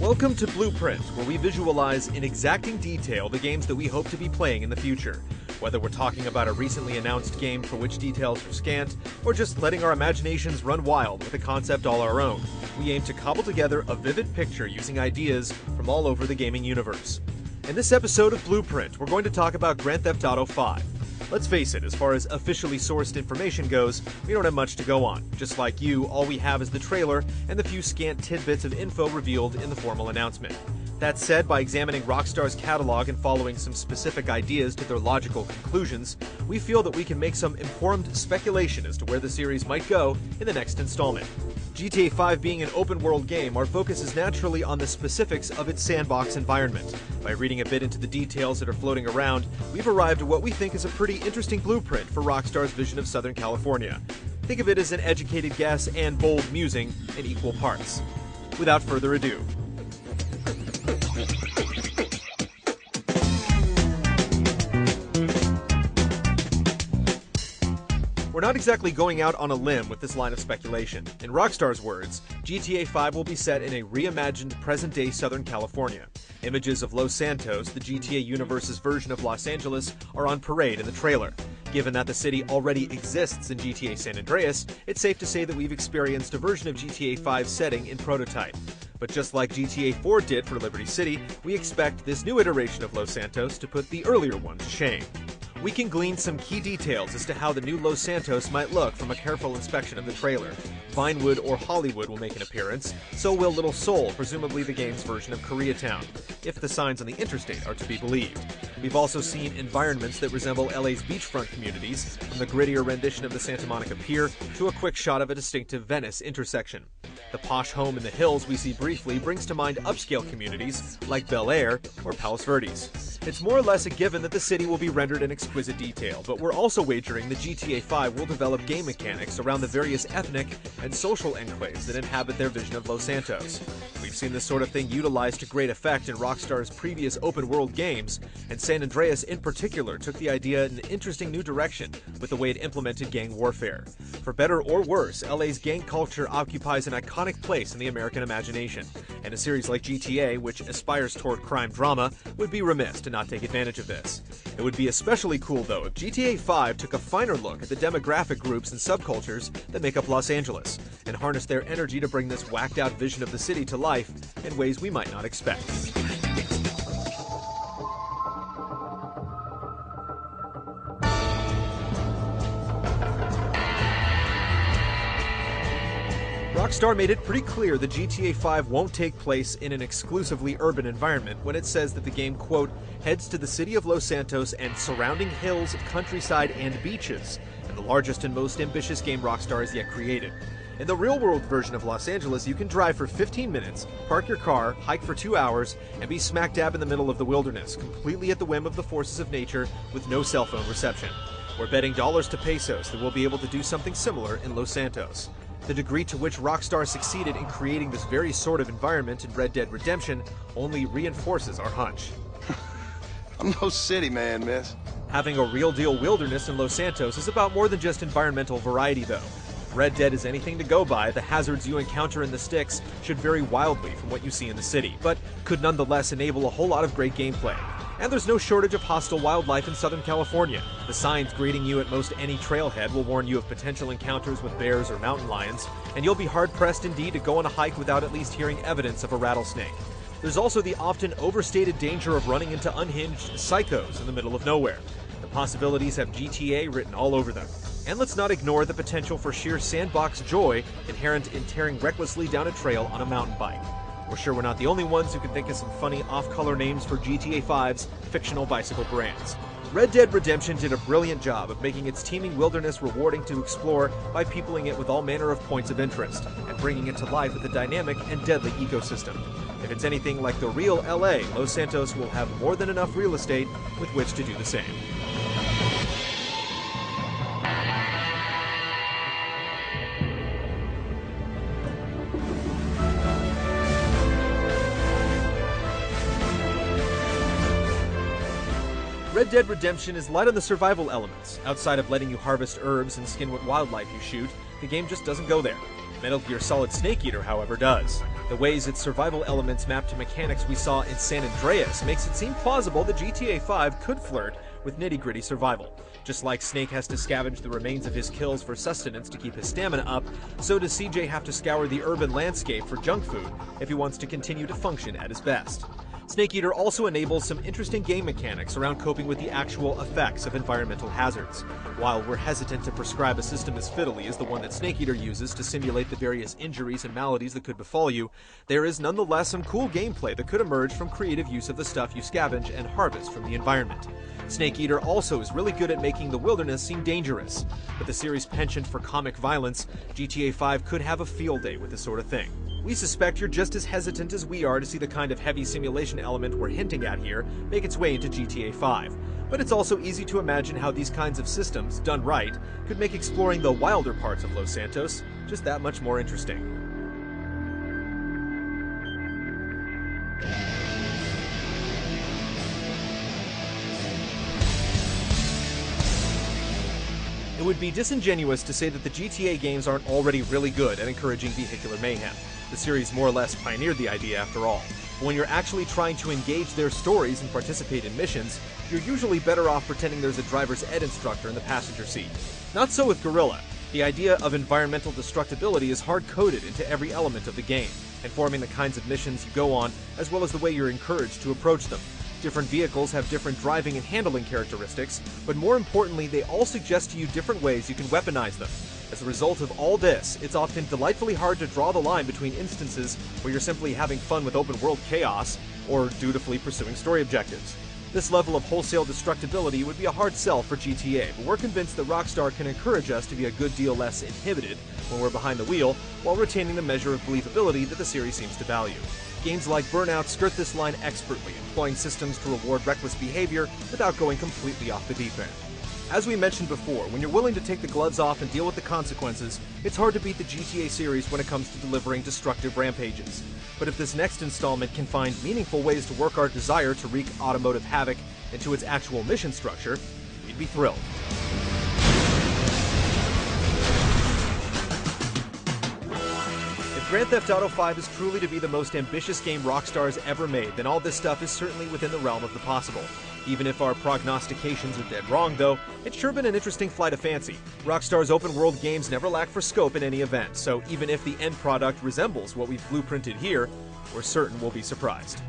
Welcome to Blueprint, where we visualize in exacting detail the games that we hope to be playing in the future. Whether we're talking about a recently announced game for which details are scant, or just letting our imaginations run wild with a concept all our own, we aim to cobble together a vivid picture using ideas from all over the gaming universe. In this episode of Blueprint, we're going to talk about Grand Theft Auto V. Let's face it, as far as officially sourced information goes, we don't have much to go on. Just like you, all we have is the trailer and the few scant tidbits of info revealed in the formal announcement. That said, by examining Rockstar's catalog and following some specific ideas to their logical conclusions, we feel that we can make some informed speculation as to where the series might go in the next installment. GTA V being an open-world game, our focus is naturally on the specifics of its sandbox environment. By reading a bit into the details that are floating around, we've arrived at what we think is a pretty interesting blueprint for Rockstar's vision of Southern California. Think of it as an educated guess and bold musing in equal parts. Without further ado, we're not exactly going out on a limb with this line of speculation. In Rockstar's words, GTA V will be set in a reimagined present-day Southern California. Images of Los Santos, the GTA universe's version of Los Angeles, are on parade in the trailer. Given that the city already exists in GTA San Andreas, it's safe to say that we've experienced a version of GTA V's setting in prototype. But just like GTA 4 did for Liberty City, we expect this new iteration of Los Santos to put the earlier one to shame. We can glean some key details as to how the new Los Santos might look from a careful inspection of the trailer. Vinewood or Hollywood will make an appearance, so will Little Seoul, presumably the game's version of Koreatown, if the signs on the interstate are to be believed. We've also seen environments that resemble LA's beachfront communities, from the grittier rendition of the Santa Monica Pier to a quick shot of a distinctive Venice intersection. The posh home in the hills we see briefly brings to mind upscale communities like Bel Air or Palos Verdes. It's more or less a given that the city will be rendered in exquisite detail, but we're also wagering that GTA V will develop game mechanics around the various ethnic and social enclaves that inhabit their vision of Los Santos. We've seen this sort of thing utilized to great effect in Rockstar's previous open-world games, and San Andreas in particular took the idea in an interesting new direction with the way it implemented gang warfare. For better or worse, LA's gang culture occupies an iconic place in the American imagination, and a series like GTA, which aspires toward crime drama, would be remiss to not take advantage of this. It would be especially cool, though, if GTA V took a finer look at the demographic groups and subcultures that make up Los Angeles, and harnessed their energy to bring this whacked-out vision of the city to life in ways we might not expect. Rockstar made it pretty clear that GTA V won't take place in an exclusively urban environment when it says that the game, quote, heads to the city of Los Santos and surrounding hills, countryside, and beaches, and the largest and most ambitious game Rockstar has yet created. In the real-world version of Los Angeles, you can drive for 15 minutes, park your car, hike for 2 hours, and be smack dab in the middle of the wilderness, completely at the whim of the forces of nature with no cell phone reception. We're betting dollars to pesos that we'll be able to do something similar in Los Santos. The degree to which Rockstar succeeded in creating this very sort of environment in Red Dead Redemption only reinforces our hunch. I'm no city man, miss. Having a real-deal wilderness in Los Santos is about more than just environmental variety, though. If Red Dead is anything to go by, the hazards you encounter in the sticks should vary wildly from what you see in the city, but could nonetheless enable a whole lot of great gameplay. And there's no shortage of hostile wildlife in Southern California. The signs greeting you at most any trailhead will warn you of potential encounters with bears or mountain lions, and you'll be hard-pressed indeed to go on a hike without at least hearing evidence of a rattlesnake. There's also the often overstated danger of running into unhinged psychos in the middle of nowhere. The possibilities have GTA written all over them. And let's not ignore the potential for sheer sandbox joy inherent in tearing recklessly down a trail on a mountain bike. We're sure we're not the only ones who can think of some funny off-color names for GTA V's fictional bicycle brands. Red Dead Redemption did a brilliant job of making its teeming wilderness rewarding to explore by peopling it with all manner of points of interest, and bringing it to life with a dynamic and deadly ecosystem. If it's anything like the real LA, Los Santos will have more than enough real estate with which to do the same. Red Dead Redemption is light on the survival elements. Outside of letting you harvest herbs and skin what wildlife you shoot, the game just doesn't go there. Metal Gear Solid Snake Eater, however, does. The ways its survival elements map to mechanics we saw in San Andreas makes it seem plausible that GTA 5 could flirt with nitty-gritty survival. Just like Snake has to scavenge the remains of his kills for sustenance to keep his stamina up, so does CJ have to scour the urban landscape for junk food if he wants to continue to function at his best. Snake Eater also enables some interesting game mechanics around coping with the actual effects of environmental hazards. While we're hesitant to prescribe a system as fiddly as the one that Snake Eater uses to simulate the various injuries and maladies that could befall you, there is nonetheless some cool gameplay that could emerge from creative use of the stuff you scavenge and harvest from the environment. Snake Eater also is really good at making the wilderness seem dangerous. With the series' penchant for comic violence, GTA 5 could have a field day with this sort of thing. We suspect you're just as hesitant as we are to see the kind of heavy simulation element we're hinting at here make its way into GTA 5. But it's also easy to imagine how these kinds of systems, done right, could make exploring the wilder parts of Los Santos just that much more interesting. It would be disingenuous to say that the GTA games aren't already really good at encouraging vehicular mayhem. The series more or less pioneered the idea after all. But when you're actually trying to engage their stories and participate in missions, you're usually better off pretending there's a driver's ed instructor in the passenger seat. Not so with Guerrilla. The idea of environmental destructibility is hard-coded into every element of the game, informing the kinds of missions you go on, as well as the way you're encouraged to approach them. Different vehicles have different driving and handling characteristics, but more importantly, they all suggest to you different ways you can weaponize them. As a result of all this, it's often delightfully hard to draw the line between instances where you're simply having fun with open-world chaos or dutifully pursuing story objectives. This level of wholesale destructibility would be a hard sell for GTA, but we're convinced that Rockstar can encourage us to be a good deal less inhibited when we're behind the wheel, while retaining the measure of believability that the series seems to value. Games like Burnout skirt this line expertly, employing systems to reward reckless behavior without going completely off the deep end. As we mentioned before, when you're willing to take the gloves off and deal with the consequences, it's hard to beat the GTA series when it comes to delivering destructive rampages. But if this next installment can find meaningful ways to work our desire to wreak automotive havoc into its actual mission structure, we'd be thrilled. If Grand Theft Auto 5 is truly to be the most ambitious game Rockstar's ever made, then all this stuff is certainly within the realm of the possible. Even if our prognostications are dead wrong, though, it's sure been an interesting flight of fancy. Rockstar's open-world games never lack for scope in any event, so even if the end product resembles what we've blueprinted here, we're certain we'll be surprised.